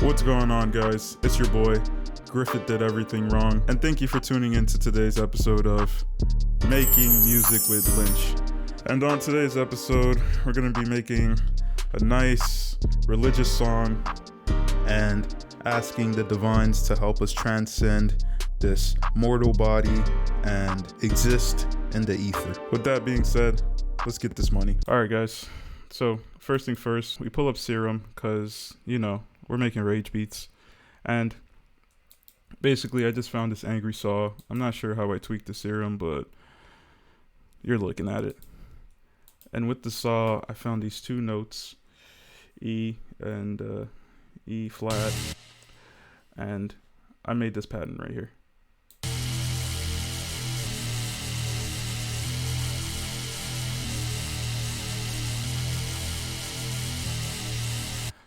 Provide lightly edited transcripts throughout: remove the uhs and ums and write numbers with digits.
What's going on, guys? It's your boy, Griffith Did Everything Wrong, and thank you for tuning in to today's episode of Making Music with Lynch. And on today's episode, we're going to be making a nice religious song and asking the divines to help us transcend this mortal body and exist in the ether. With that being said, let's get this money. Alright, guys. So, first thing first, we pull up Serum because, we're making rage beats. And basically, I just found this angry saw. I'm not sure how I tweaked the Serum, but you're looking at it. And with the saw, I found these two notes, E and E flat. And I made this pattern right here.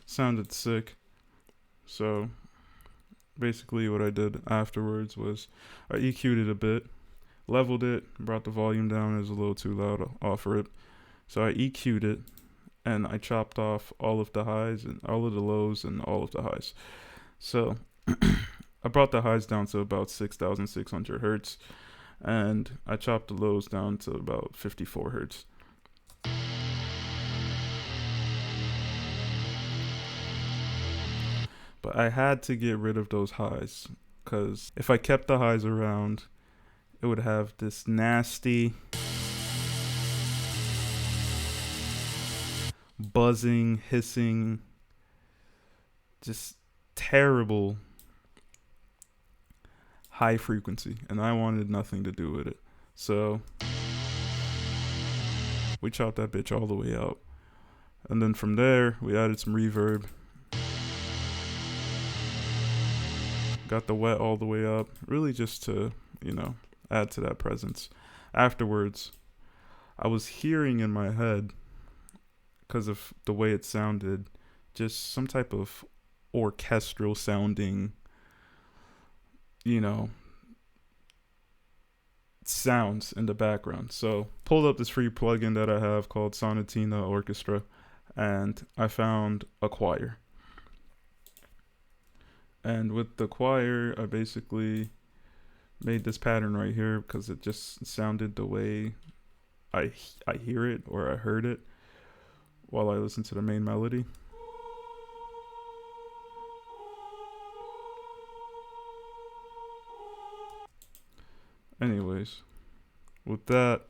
Sounded sick. So basically what I did afterwards was I EQ'd it a bit, leveled it, brought the volume down. It was a little too loud off rip. So I EQ'd it and I chopped off all of the highs and all of the lows and all of the highs. So I brought the highs down to about 6,600 hertz and I chopped the lows down to about 54 hertz. But I had to get rid of those highs because if I kept the highs around, it would have this nasty buzzing, hissing, just terrible high frequency, and I wanted nothing to do with it. So we chopped that bitch all the way out. And then from there, we added some reverb. Got the wet all the way up, really just to, add to that presence. Afterwards, I was hearing in my head, because of the way it sounded, just some type of orchestral sounding, sounds in the background. So pulled up this free plugin that I have called Sonatina Orchestra, and I found a choir. And with the choir, I basically made this pattern right here because it just sounded the way I hear it or I heard it while I listen to the main melody. Anyways, with that,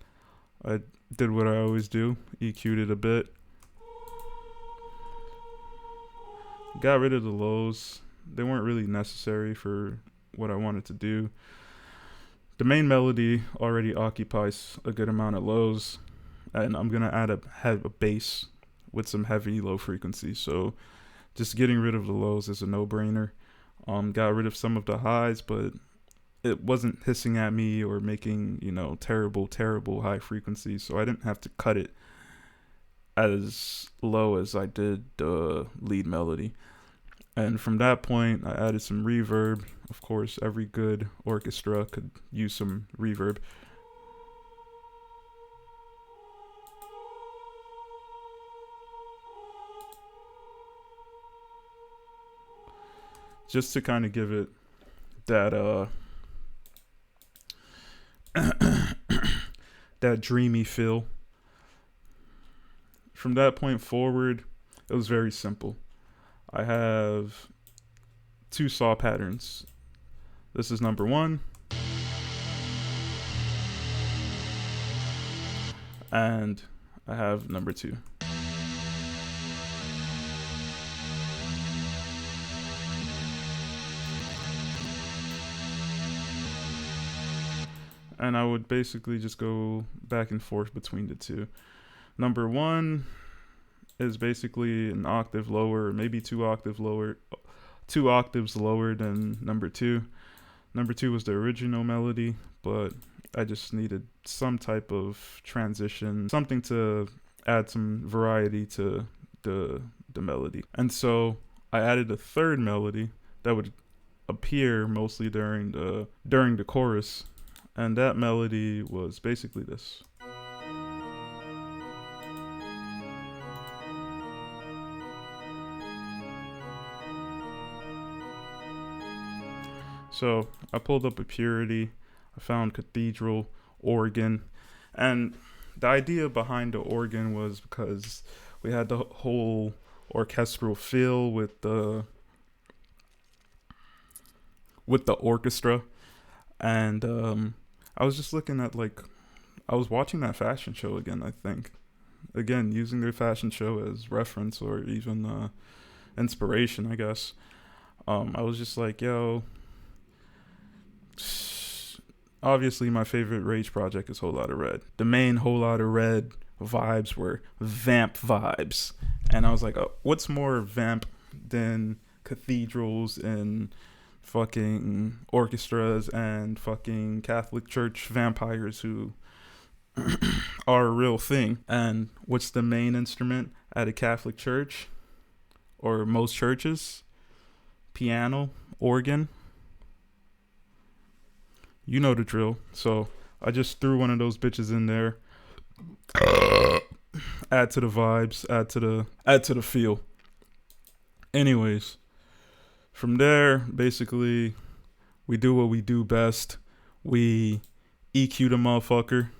I did what I always do, EQ'd it a bit. Got rid of the lows. They weren't really necessary for what I wanted to do. The main melody already occupies a good amount of lows, and I'm gonna add a bass with some heavy low frequency. So just getting rid of the lows is a no-brainer. Got rid of some of the highs, but it wasn't hissing at me or making terrible high frequencies, so I didn't have to cut it as low as I did the lead melody. And from that point, I added some reverb. Of course, every good orchestra could use some reverb. Just to kind of give it that that dreamy feel. From that point forward, it was very simple. I have two saw patterns. This is number one. And I have number two. And I would basically just go back and forth between the two. Number one is basically an octave lower, maybe two octaves lower than number two. Number two was the original melody, but I just needed some type of transition, something to add some variety to the melody. And so I added a third melody that would appear mostly during the chorus, and that melody was basically this. So I pulled up a Purity. I found Cathedral organ, and the idea behind the organ was because we had the whole orchestral feel with the orchestra, and I was just looking at I was watching that fashion show again. I think again using their fashion show as reference or even inspiration, I guess. I was just like, yo, obviously my favorite Rage project is Whole Lotta Red. The main Whole Lotta Red vibes were vamp vibes, and I was like, oh, what's more vamp than cathedrals and fucking orchestras and fucking Catholic Church vampires who are a real thing. And what's the main instrument at a Catholic church or most churches? Piano, organ. You know the drill. So I just threw one of those bitches in there. Add to the vibes, add to the feel. Anyways, from there, basically, we do what we do best. We EQ the motherfucker.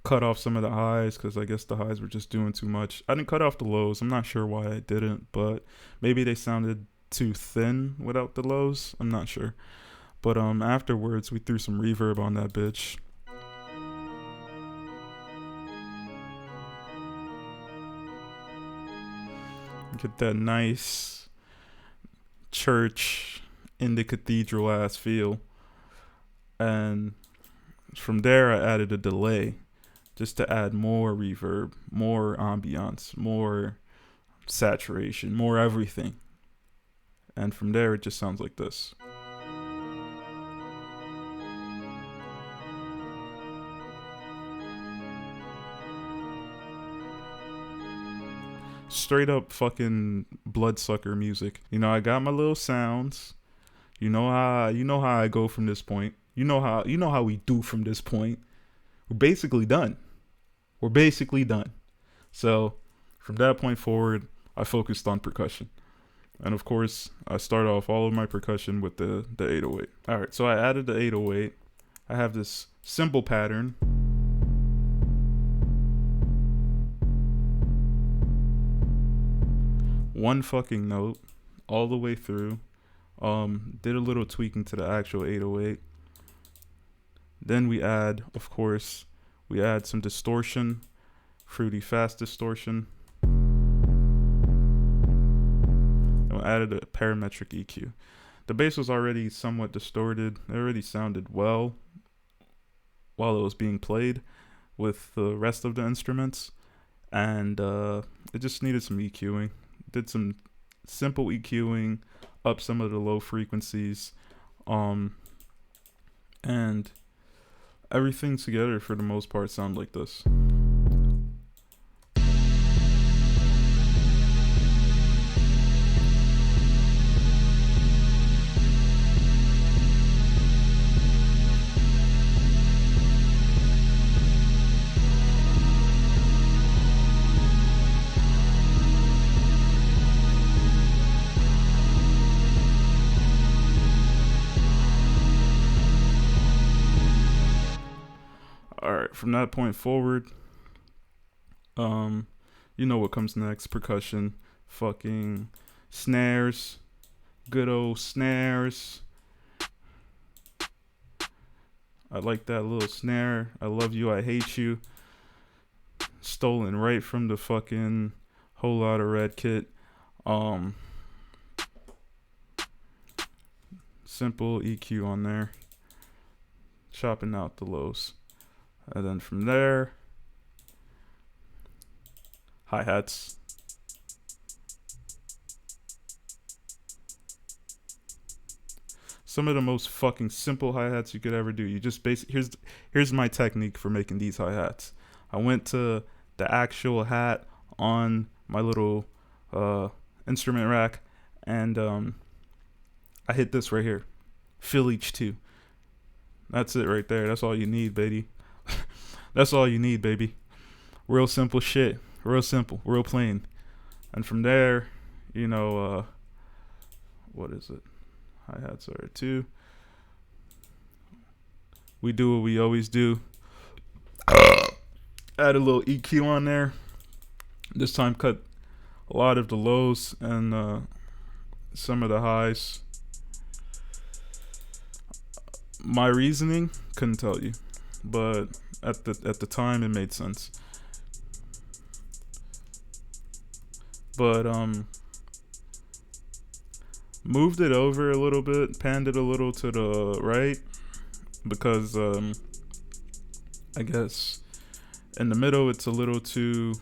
Cut off some of the highs because I guess the highs were just doing too much. I didn't cut off the lows. I'm not sure why I didn't, but maybe they sounded too thin without the lows. I'm not sure. But afterwards, we threw some reverb on that bitch. Get that nice church in the cathedral ass feel. And from there, I added a delay just to add more reverb, more ambiance, more saturation, more everything. And from there, it just sounds like this. Straight up fucking bloodsucker music. You know, I got my little sounds. You know how I go from this point. You know how we do from this point. We're basically done. So from that point forward, I focused on percussion. And of course, I start off all of my percussion with the 808. All right, so I added the 808. I have this simple pattern. One fucking note all the way through. Did a little tweaking to the actual 808. Then we add, of course, some distortion, fruity fast distortion. And we added a parametric EQ. The bass was already somewhat distorted. It already sounded well while it was being played with the rest of the instruments. And it just needed some EQing. Did some simple EQing, up some of the low frequencies, and everything together for the most part sound like this. Alright, from that point forward, you know what comes next. Percussion, fucking snares, good old snares. I like that little snare. I love you, I hate you. Stolen right from the fucking Whole Lotta Red kit. Simple EQ on there. Chopping out the lows. And then from there, hi-hats. Some of the most fucking simple hi-hats you could ever do. You just here's my technique for making these hi-hats. I went to the actual hat on my little instrument rack, and I hit this right here. Fill each two. That's it right there. That's all you need, baby. That's all you need, baby. Real simple shit. Real simple. Real plain. And from there, you know, what is it? Hi-hats are 2. We do what we always do. Add a little EQ on there. This time cut a lot of the lows and some of the highs. My reasoning, couldn't tell you, but at the time it made sense. But moved it over a little bit, panned it a little to the right, because I guess in the middle it's a little too,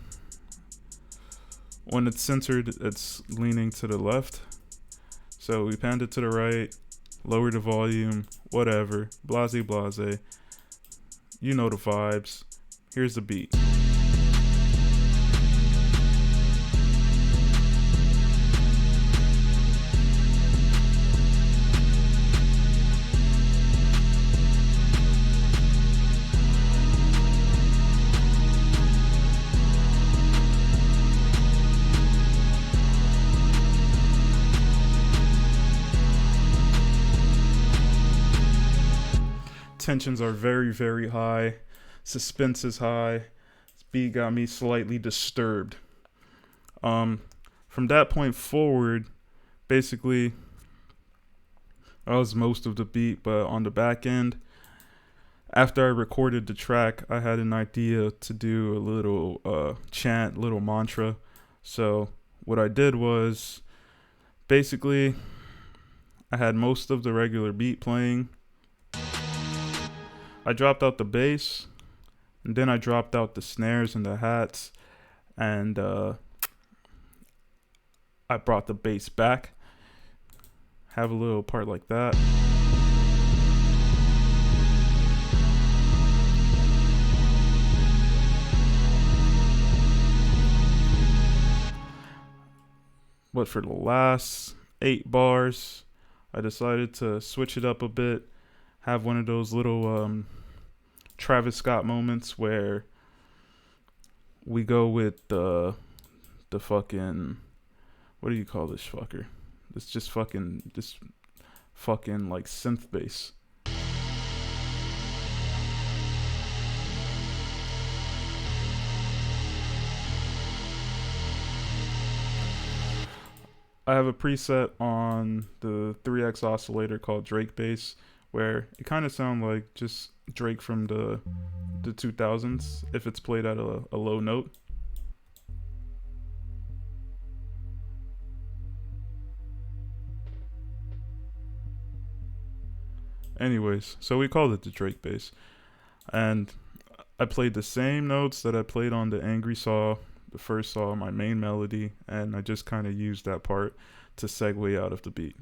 when it's centered it's leaning to the left. So we panned it to the right, lowered the volume, whatever, blase. You know the vibes. Here's the beat. Tensions are very, very high. Suspense is high. This beat got me slightly disturbed. From that point forward, basically, that was most of the beat. But on the back end, after I recorded the track, I had an idea to do a little chant, little mantra. So what I did was, basically, I had most of the regular beat playing. I dropped out the bass, and then I dropped out the snares and the hats, and I brought the bass back. Have a little part like that. But for the last 8 bars, I decided to switch it up a bit. Have one of those little Travis Scott moments where we go with the fucking, what do you call this fucker? This fucking like synth bass. I have a preset on the 3X oscillator called Drake bass, where it kind of sounds like just Drake from the 2000s if it's played at a low note. Anyways, so we called it the Drake bass. And I played the same notes that I played on the Angry Saw, the first saw, my main melody, and I just kind of used that part to segue out of the beat.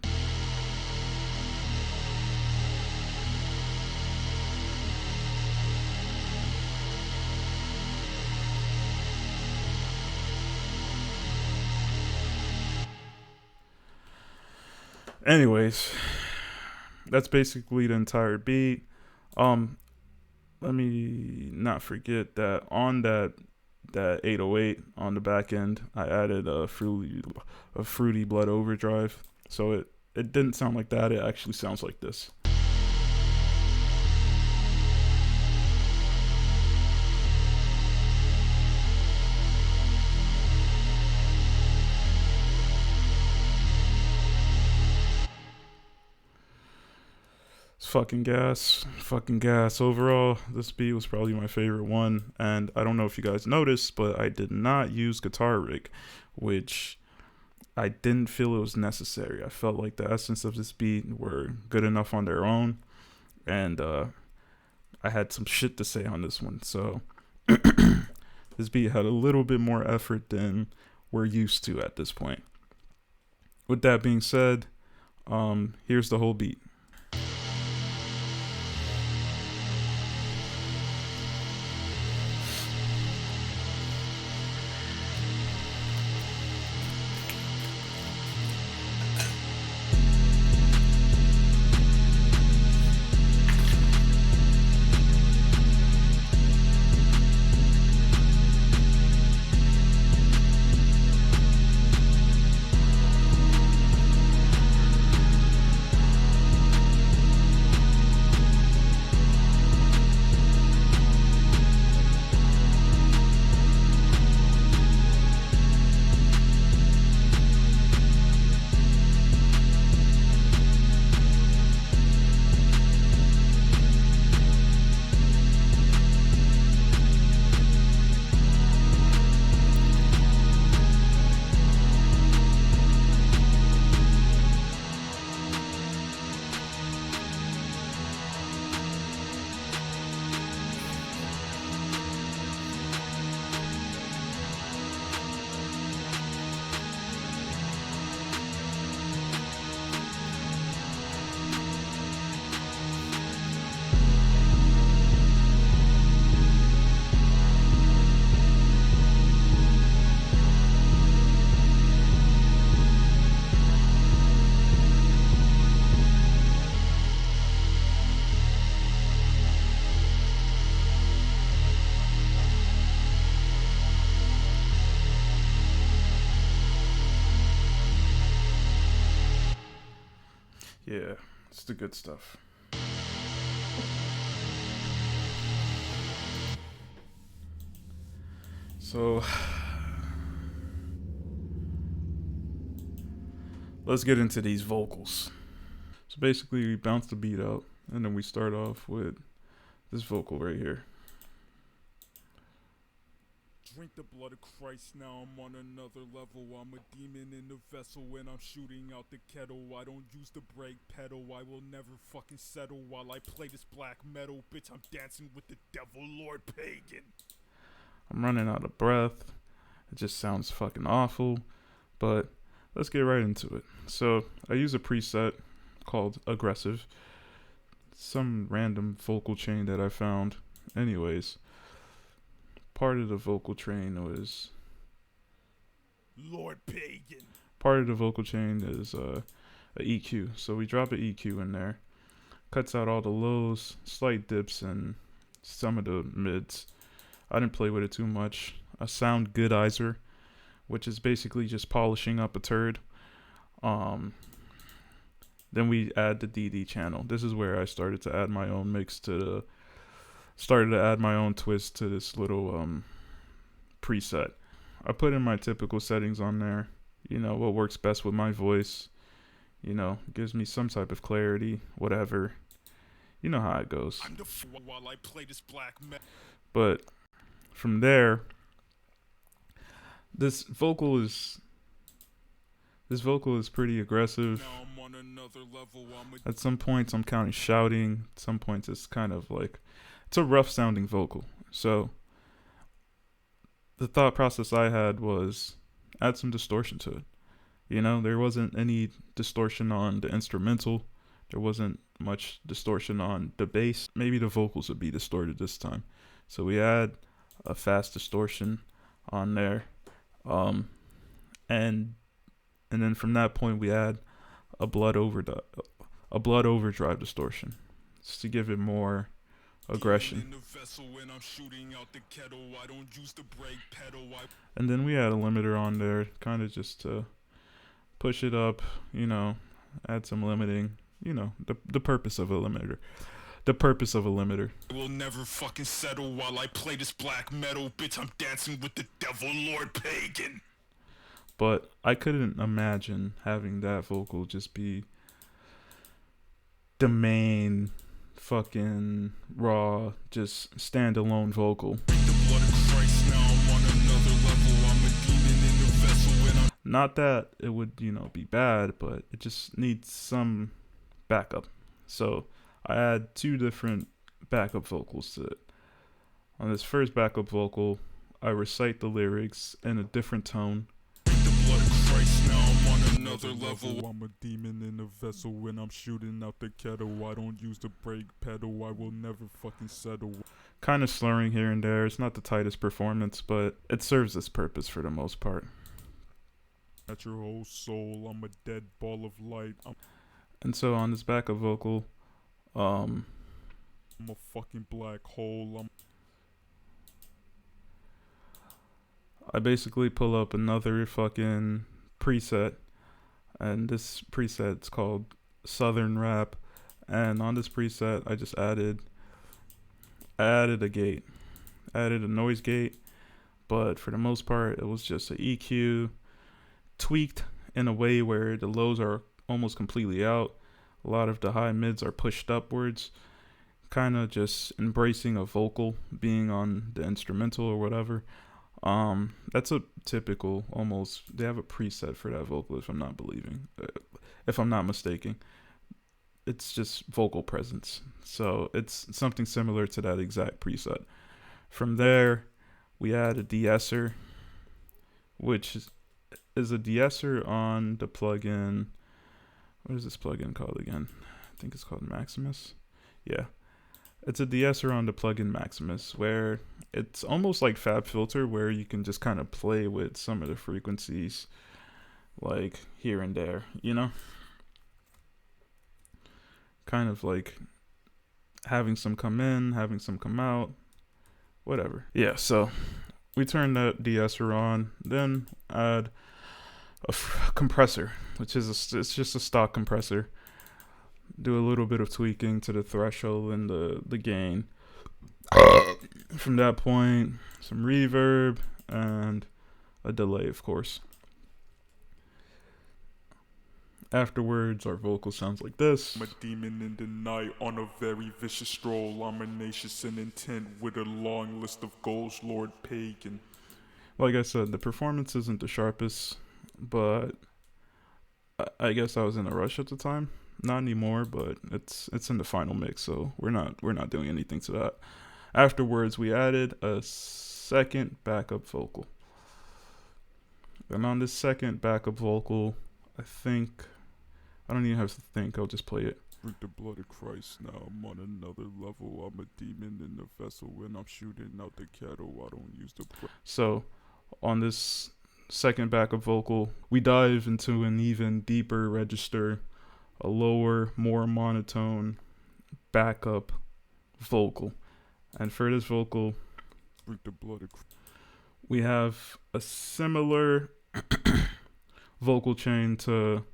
Anyways, that's basically the entire beat. Let me not forget that on that 808 on the back end, I added a fruity blood overdrive. So it didn't sound like that. It actually sounds like this. Fucking gas. Overall, this beat was probably my favorite one, and I don't know if you guys noticed, but I did not use guitar rig, which I didn't feel it was necessary. I felt like the essence of this beat were good enough on their own, and I had some shit to say on this one, so this beat had a little bit more effort than we're used to at this point. With that being said, here's the whole beat. Yeah, it's the good stuff. So let's get into these vocals. So basically, we bounce the beat out, and then we start off with this vocal right here. Drink the blood of Christ, now I'm on another level. I'm a demon in the vessel when I'm shooting out the kettle. I don't use the brake pedal, I will never fucking settle while I play this black metal. Bitch, I'm dancing with the devil, Lord Pagan. I'm running out of breath. It just sounds fucking awful, but let's get right into it. So I use a preset called Aggressive, some random vocal chain that I found. Anyways, part of the vocal chain was Lord Pagan. Part of the vocal chain is a EQ. So we drop an EQ in there, cuts out all the lows, slight dips, and some of the mids. I didn't play with it too much. A sound goodizer, which is basically just polishing up a turd. Then we add the DD channel. This is where I started to add my own add my own twist to this little preset. I put in my typical settings on there. You know, what works best with my voice. You know, gives me some type of clarity, whatever. You know how it goes. While I play this black metal. But from there, this vocal is pretty aggressive. At some points I'm kind of shouting. At some points it's kind of like, it's a rough sounding vocal. So the thought process I had was add some distortion to it. You know, there wasn't any distortion on the instrumental. There wasn't much distortion on the bass. Maybe the vocals would be distorted this time. So we add a fast distortion on there. And then from that point we add a blood overdrive distortion, just to give it more aggression. And then we add a limiter on there, kind of just to push it up, you know, add some limiting, you know, the purpose of a limiter. I will never fucking settle while I play this black metal. Bitch, I'm dancing with the devil, Lord Pagan. But I couldn't imagine having that vocal just be the main fucking raw, just standalone vocal. Not that it would, you know, be bad, but it just needs some backup. So I add two different backup vocals to it. On this first backup vocal, I recite the lyrics in a different tone. Another level. I'm a demon in a vessel when I'm shooting out the kettle. I don't use the brake pedal, I will never fucking settle. Kind of slurring here and there. It's not the tightest performance, but it serves its purpose for the most part. At your whole soul, I'm a dead ball of light. And so on this backup vocal, I'm a fucking black hole. I basically pull up another fucking preset, and this preset's called Southern Rap. And on this preset, I just added a gate, added a noise gate, but for the most part, it was just an EQ tweaked in a way where the lows are almost completely out. A lot of the high mids are pushed upwards, kind of just embracing a vocal being on the instrumental or whatever. That's a typical, almost, they have a preset for that vocal if I'm not mistaken. It's just vocal presence. So it's something similar to that exact preset. From there, we add a de-esser, which is a de-esser on the plugin. What is this plugin called again? I think it's called Maximus. Yeah. It's a de-esser on the plugin Maximus, where it's almost like FabFilter, where you can just kind of play with some of the frequencies, like here and there, you know? Kind of like having some come in, having some come out, whatever. Yeah, so we turn that de-esser on, then add a compressor, which is it's just a stock compressor. do a little bit of tweaking to the threshold and the gain. From that point, some reverb and a delay, of course. Afterwards, our vocal sounds like this. I'm a demon in the night on a very vicious stroll. I'm tenacious in intent with a long list of goals, Lord Pagan. Like I said, the performance isn't the sharpest, but I guess I was in a rush at the time. Not anymore, but it's in the final mix, so we're not doing anything to that. Afterwards, we added a second backup vocal. And on this second backup vocal, I don't even have to think, I'll just play it. Drink the blood of Christ now, I'm on another level. I'm a demon in the vessel. When I'm shooting out the kettle, I don't use the... So, on this second backup vocal, we dive into an even deeper register, a lower, more monotone backup vocal. And for this vocal, drink the blood of Christ. We have a similar vocal chain to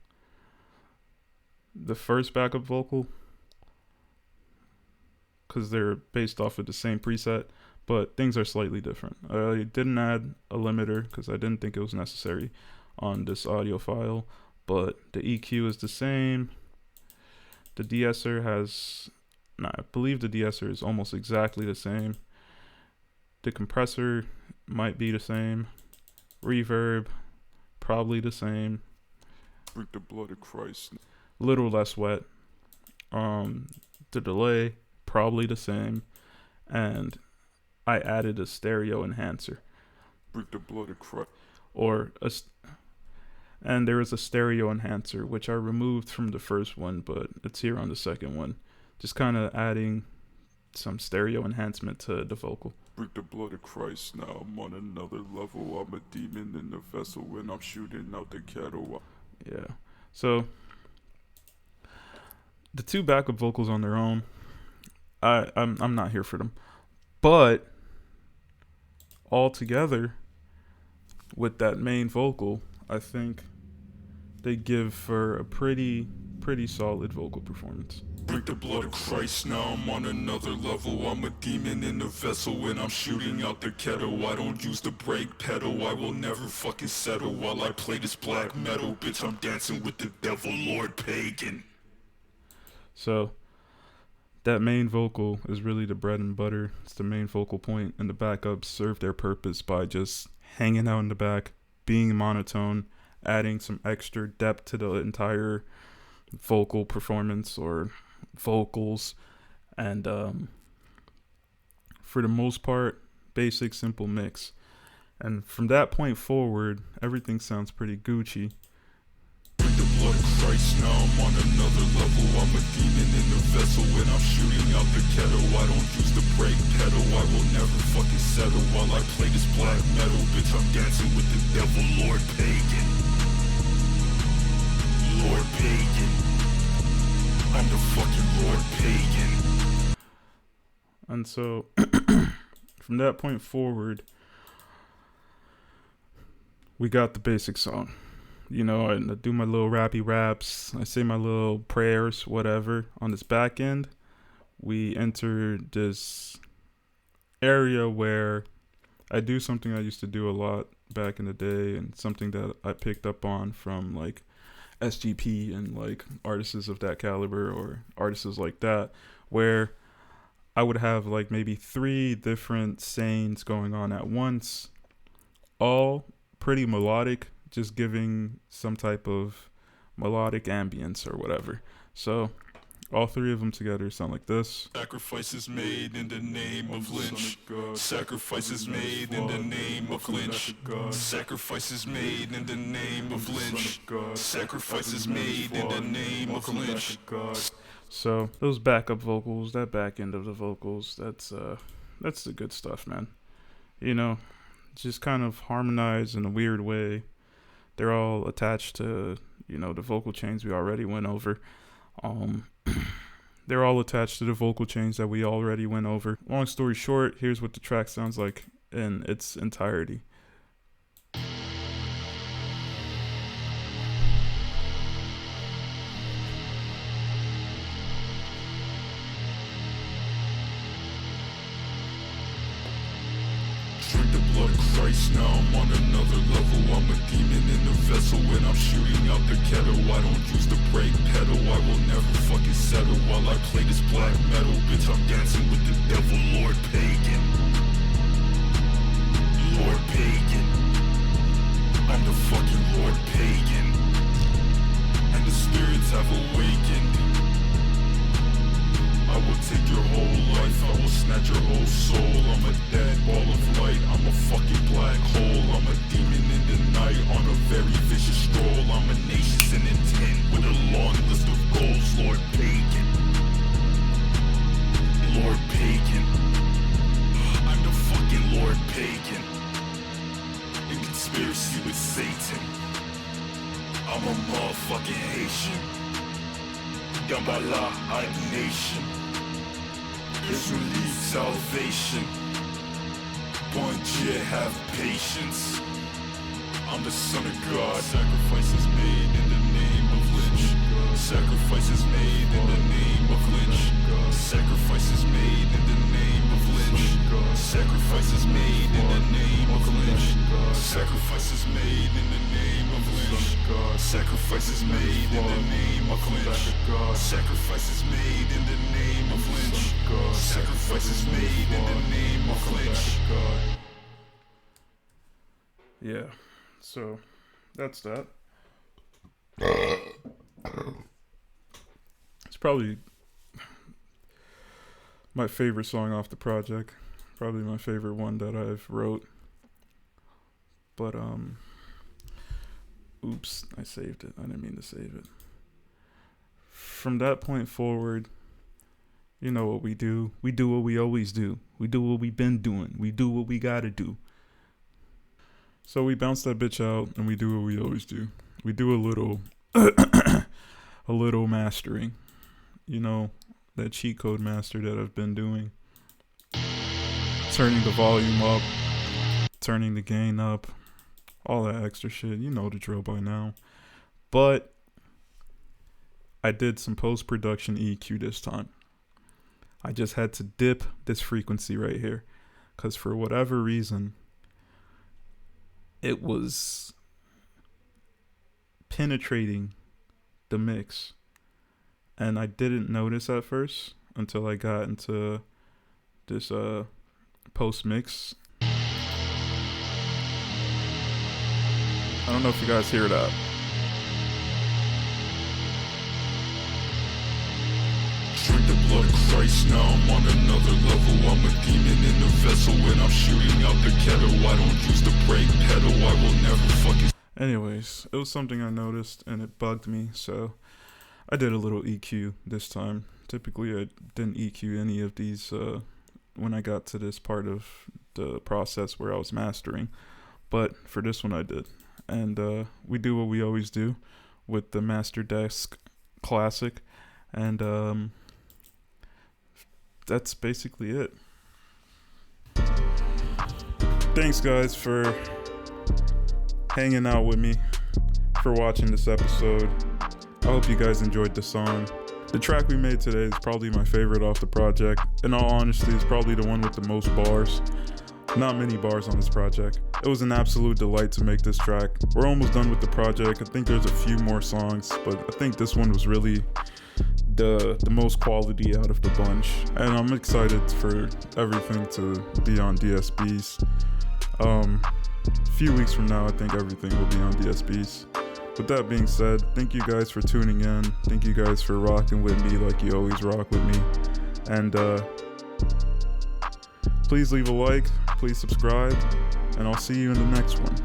the first backup vocal because they're based off of the same preset, but things are slightly different. I didn't add a limiter because I didn't think it was necessary on this audio file, but the EQ is the same. The de-esser I believe the de-esser is almost exactly the same. The compressor might be the same. Reverb, probably the same. Drink the blood of Christ. Little less wet. The delay, probably the same. And I added a stereo enhancer. Drink the blood of Christ. And there is a stereo enhancer, which I removed from the first one, but it's here on the second one. Just kind of adding some stereo enhancement to the vocal. Drink the blood of Christ now, I'm on another level. I'm a demon in the vessel when I'm shooting out the kettle. Yeah. So the two backup vocals on their own, I'm not here for them. But all together with that main vocal, I think they give for a pretty solid vocal performance. Drink the blood of Christ now, I'm on another level. I'm a demon in the vessel when I'm shooting out the kettle. I don't use the brake pedal, I will never fucking settle while I play this black metal. Bitch, I'm dancing with the devil, Lord Pagan. So that main vocal is really the bread and butter. It's the main focal point, and the backups serve their purpose by just hanging out in the back, being monotone, adding some extra depth to the entire vocal performance or vocals. And for the most part, basic, simple mix. And from that point forward, everything sounds pretty Gucci. Drink the blood of Christ now, I'm on another level. I'm a demon in the vessel when I'm shooting out the kettle. I don't use the brake pedal, I will never fucking settle while I play this black metal. Bitch, I'm dancing with the devil, Lord Pagan. Lord Pagan. I'm the fucking Lord Pagan. And so from that point forward, we got the basic song. You know, I do my little rappy raps, I say my little prayers, whatever. On this back end, we enter this area where I do something I used to do a lot back in the day, and something that I picked up on from like SGP and like artists of that caliber or artists like that, where I would have like maybe 3 different sayings going on at once, all pretty melodic, just giving some type of melodic ambience or whatever. So all 3 of them together sound like this. Sacrifices made in the name of Lynch. Sacrifices made in the name of Lynch. Sacrifices made in the name of Lynch. Sacrifices made in the name of Lynch. So those backup vocals, that back end of the vocals, that's the good stuff, man. You know, just kind of harmonize in a weird way. They're all attached to, you know, the vocal chains we already went over. They're all attached to the vocal chains that we already went over. Long story short, here's what the track sounds like in its entirety. blood of Christ, now I'm on another level. I'm a demon in a vessel when I'm shooting out the kettle. I don't use the brake pedal, I will never fucking settle while I play this black metal. Bitch, I'm dancing with the devil, Lord Pagan. Lord Pagan. I'm the fucking Lord Pagan. And the spirits have awakened. I will take your whole life, I will snatch your whole soul. I'm a dead ball of light, I'm a fucking black hole. I'm a demon in the night on a very vicious stroll. I'm a nation in intent with a long list of goals. Lord Pagan. Lord Pagan. I'm the fucking Lord Pagan. In conspiracy with Satan. I'm a motherfucking Haitian. Gambala, I'm the nation. Israeli salvation. Bon Dieu, have patience. I'm the son of God. Sacrifices made in the name of Lynch. Sacrifices made in the name of Lynch. Sacrifices made in the name of Lynch. Sacrifices made in the name of Lynch. Sacrifices made in the name of Lynch. Sacrifices made in the name of Lynch. Sacrifices made in the name of Lynch. Sacrifices made in the name of Lynch. Yeah, so that's that. It's probably my favorite song off the project. Probably my favorite one that I've wrote. But oops, I saved it. I didn't mean to save it. From that point forward, you know what we do. We do what we always do. We do what we've been doing. We do what we gotta do. So we bounce that bitch out and we do what we always do. We do a little a little mastering. You know, that cheat code master that I've been doing. Turning the volume up, turning the gain up, all that extra shit. You know the drill by now. But I did some post-production EQ this time. I just had to dip this frequency right here. Because for whatever reason, it was penetrating the mix. And I didn't notice at first until I got into this post-mix. I don't know if you guys hear that. Drink the blood of Christ, now I'm on another level. I'm a demon in a vessel when I'm shooting out the kettle. I don't use the brake pedal, I will never fucking... Anyways, it was something I noticed and it bugged me, so I did a little EQ this time. Typically I didn't EQ any of these when I got to this part of the process where I was mastering, but for this one I did. And we do what we always do with the Master Desk Classic, and that's basically it. Thanks guys for hanging out with me, for watching this episode. I hope you guys enjoyed the song. The track we made today is probably my favorite off the project. In all honesty, it's probably the one with the most bars. Not many bars on this project. It was an absolute delight to make this track. We're almost done with the project. I think there's a few more songs, but I think this one was really the most quality out of the bunch. And I'm excited for everything to be on DSPs. A few weeks from now, I think everything will be on DSPs. With that being said, thank you guys for tuning in. Thank you guys for rocking with me like you always rock with me. And please leave a like, please subscribe, and I'll see you in the next one.